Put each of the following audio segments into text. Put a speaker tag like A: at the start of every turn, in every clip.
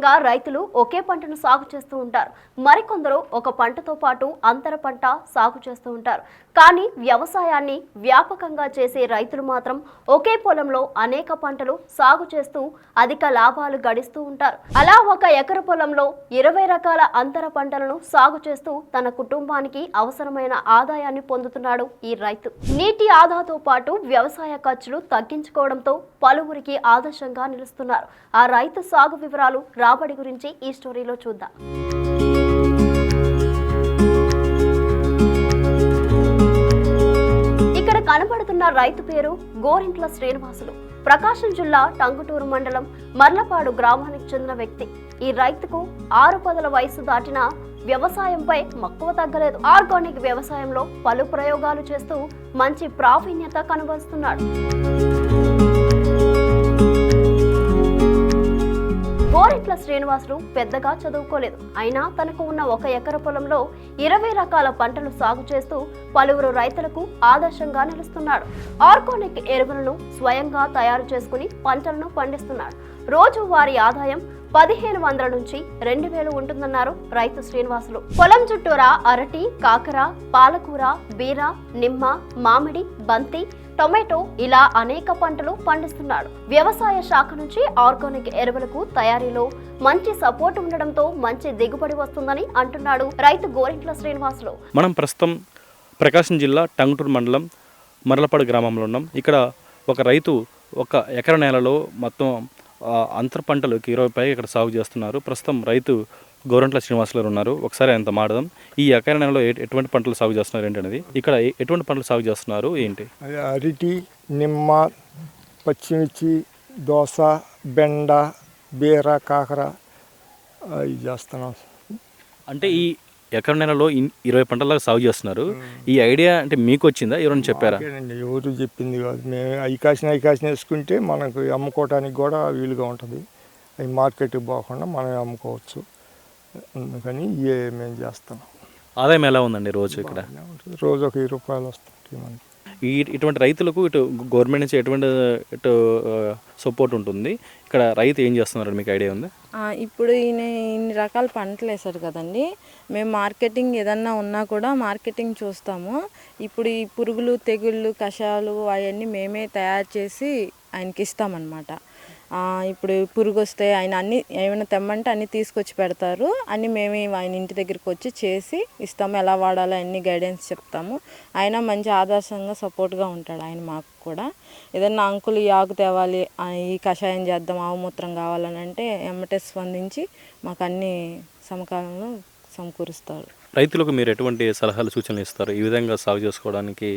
A: సాధారణంగా రైతులు ఒకే పంటను సాగు చేస్తూ ఉంటారు. మరికొందరు ఒక పంటతో పాటు అంతర పంట సాగు చేస్తూ ఉంటారు. కానీ వ్యవసాయాన్ని వ్యాపకంగా చేసే రైతులు మాత్రం ఒకే పొలంలో అనేక పంటలు సాగు చేస్తూ అధిక లాభాలు గడిస్తూ ఉంటారు. అలా ఒక ఎకర పొలంలో 20 రకాల అంతర పంటలను సాగు చేస్తూ తన కుటుంబానికి అవసరమైన ఆదాయాన్ని పొందుతున్నాడు ఈ రైతు. నీటి ఆదాతో పాటు వ్యవసాయ ఖర్చులు తగ్గించుకోవడంతో పలువురికి ఆదర్శంగా నిలుస్తున్నారు. ఆ రైతు సాగు వివరాలు, రాబడి గురించి ఈ స్టోరీలో చూద్దాం. ఇక్కడ కనబడుతున్న రైతు పేరు గోరింట్ల శ్రీనివాసులు. ప్రకాశం జిల్లా టంగుటూరు మండలం మర్లపాడు గ్రామానికి చెందిన వ్యక్తి. ఈ రైతుకు 6 పదుల వయసు దాటిన వ్యవసాయంపై మక్కువ తగ్గలేదు. ఆర్గానిక్ వ్యవసాయంలో పలు ప్రయోగాలు చేస్తూ మంచి ప్రావీణ్యత కనబరుస్తున్నాడు. గోరింట్ల శ్రీనివాసులు పెద్దగా చదువుకోలేదు. అయినా తనకు ఉన్న 1 ఎకర పొలంలో 20 రకాల పంటలు సాగు చేస్తూ పలువురు రైతులకు ఆదర్శంగా నిలుస్తున్నాడు. ఆర్గానిక్ ఎరువులను స్వయంగా తయారు చేసుకుని పంటలను పండిస్తున్నాడు. రోజు వారి ఆదాయం 1500 నుంచి 2000 ఉంటుందన్నారు రైతు శ్రీనివాసులు. పొలం చుట్టూరా అరటి, కాకర, పాలకూర, బీర, నిమ్మ, మామిడి, బంతి, టొమాటో ఇలా అనేక పంటలు పండిస్తున్నాడు. వ్యవసాయ శాఖ నుంచి ఆర్గానిక్ ఎరువులకు తయారీలో మంచి సపోర్ట్ ఉండడంతో మంచి దిగుబడి వస్తుందని అంటున్నాడు రైతు గోరింట్ల శ్రీనివాసులు.
B: మనం ప్రస్తుతం ప్రకాశం జిల్లా టంగుటూరు మండలం మర్లపాడు గ్రామంలో ఉన్నాం. ఇక్కడ ఒక రైతు 1 ఎకర నేలలో మొత్తం అంతర పంటలు 20 పైగా ఇక్కడ సాగు చేస్తున్నారు. ప్రస్తుతం రైతు గోరింట్ల శ్రీనివాసులు ఉన్నారు. ఒకసారి అంత మాడదాం. ఈ ఎకర నెలలో ఎటువంటి పంటలు సాగు చేస్తున్నారు ఏంటనేది, ఇక్కడ ఎటువంటి పంటలు సాగు చేస్తున్నారు ఏంటి?
C: అరటి, నిమ్మ, పచ్చిమిర్చి, దోస, బెండ, బీర, కాకర ఇవి చేస్తున్నాం.
B: అంటే ఈ ఎకర నెలలో 20 పంటలకు సాగు చేస్తున్నారు. ఈ ఐడియా అంటే మీకు వచ్చిందా, ఎవరైనా చెప్పారా?
C: ఎవరు చెప్పింది కాదు. మేము ఐకాసిన వేసుకుంటే మనకు అమ్ముకోవడానికి కూడా వీలుగా ఉంటుంది. అవి మార్కెట్కి పోకుండా మనం అమ్ముకోవచ్చు. అందుకని మేము చేస్తాం.
B: ఆదాయం ఎలా ఉందండి రోజు? ఇక్కడ
C: రోజు ఒక 20 రూపాయలు వస్తుంది మనకి.
B: ఇటువంటి రైతులకు ఇటు గవర్నమెంట్ నుంచి ఎటువంటి సపోర్ట్ ఉంటుంది? ఇక్కడ రైతు ఏం చేస్తున్నారు, మీకు ఐడియా ఉంది?
D: ఇప్పుడు ఇన్ని రకాల పంటలు వేశారు కదండి. మేము మార్కెటింగ్ ఏదన్నా ఉన్నా కూడా మార్కెటింగ్ చూస్తాము. ఇప్పుడు ఈ పురుగులు, తెగుళ్ళు, కషాయాలు అవన్నీ మేమే తయారు చేసి ఆయనకి ఇస్తామన్నమాట. ఇప్పుడు పురుగు వస్తే ఆయన అన్నీ ఏమైనా తెమ్మంటే అన్నీ తీసుకొచ్చి పెడతారు. అన్నీ మేమే ఆయన ఇంటి దగ్గరికి వచ్చి చేసి ఇస్తాము. ఎలా వాడాలో అన్ని గైడెన్స్ చెప్తాము. ఆయన మంచి ఆదర్శంగా సపోర్ట్గా ఉంటాడు. ఆయన మాకు కూడా ఏదన్నా అంకులు ఈ ఆకు తేవాలి, ఈ కషాయం చేద్దాం, ఆవుమూత్రం కావాలని అంటే ఎమ్మటే స్పందించి మాకు అన్ని సమకాలంలో సమకూరుస్తారు.
B: రైతులకు మీరు ఎటువంటి సలహాలు, సూచనలు ఇస్తారు? ఈ విధంగా సాగు చేసుకోవడానికి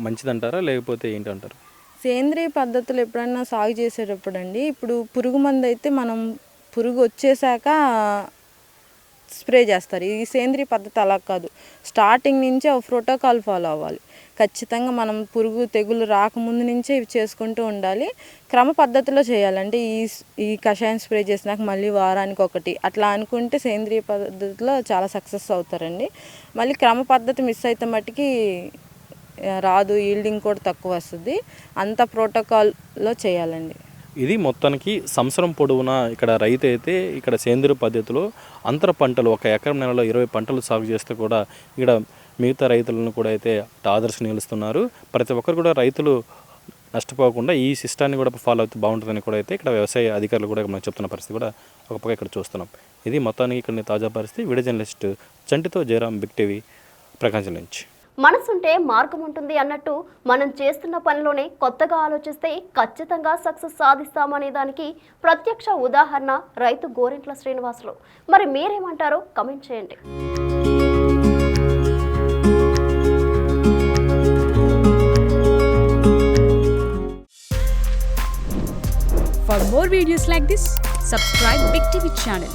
B: మంచిదంటారా, లేకపోతే ఏంటంటారు?
D: సేంద్రియ పద్ధతులు ఎప్పుడైనా సాగు చేసేటప్పుడు అండి, ఇప్పుడు పురుగు మందు అయితే మనం పురుగు వచ్చేసాక స్ప్రే చేస్తారు. ఈ సేంద్రియ పద్ధతి అలా కాదు. స్టార్టింగ్ నుంచే ఒక ప్రోటోకాల్ ఫాలో అవ్వాలి. ఖచ్చితంగా మనం పురుగు, తెగులు రాకముందు నుంచే ఇవి చేసుకుంటూ ఉండాలి. క్రమ పద్ధతిలో చేయాలంటే ఈ కషాయం స్ప్రే చేసినాక మళ్ళీ వారానికి ఒకటి అట్లా అనుకుంటే సేంద్రియ పద్ధతిలో చాలా సక్సెస్ అవుతారండి. మళ్ళీ క్రమ పద్ధతి మిస్ అయితే మట్టుకి రాదు, ఈల్డింగ్ కూడా తక్కువ వస్తుంది. అంత ప్రోటోకాల్లో చేయాలండి.
B: ఇది మొత్తానికి సంవత్సరం పొడవునా ఇక్కడ రైతు అయితే ఇక్కడ సేంద్రియ పద్ధతిలో అంతర పంటలు 1 ఎకరం నెలలో 20 పంటలు సాగు చేస్తే కూడా ఇక్కడ మిగతా రైతులను కూడా అయితే ఆదర్శం నిలుస్తున్నారు. ప్రతి ఒక్కరు కూడా రైతులు నష్టపోకుండా ఈ సిస్టాన్ని కూడా ఫాలో అవుతూ బాగుంటుందని కూడా అయితే ఇక్కడ వ్యవసాయ అధికారులు కూడా మనం చెప్తున్న పరిస్థితి కూడా ఒక పక్క ఇక్కడ చూస్తున్నాం. ఇది మొత్తానికి ఇక్కడ తాజా పరిస్థితి. వీడియో జర్నలిస్ట్ చంటితో జయరాం, బిగ్ టీవీ, ప్రకాశం నుంచి.
A: మనసుంటే మార్గం ఉంటుంది అన్నట్టు మనం చేస్తున్న పనిలోనే కొత్తగా ఆలోచిస్తే ఖచ్చితంగా సక్సెస్ సాధిస్తామనే దానికి ప్రత్యక్ష ఉదాహరణ రైతు గోరింట్ల శ్రీనివాసులు. మరి మీరేమంటారో కమెంట్ చేయండి.
E: For more videos like this, subscribe Big TV channel.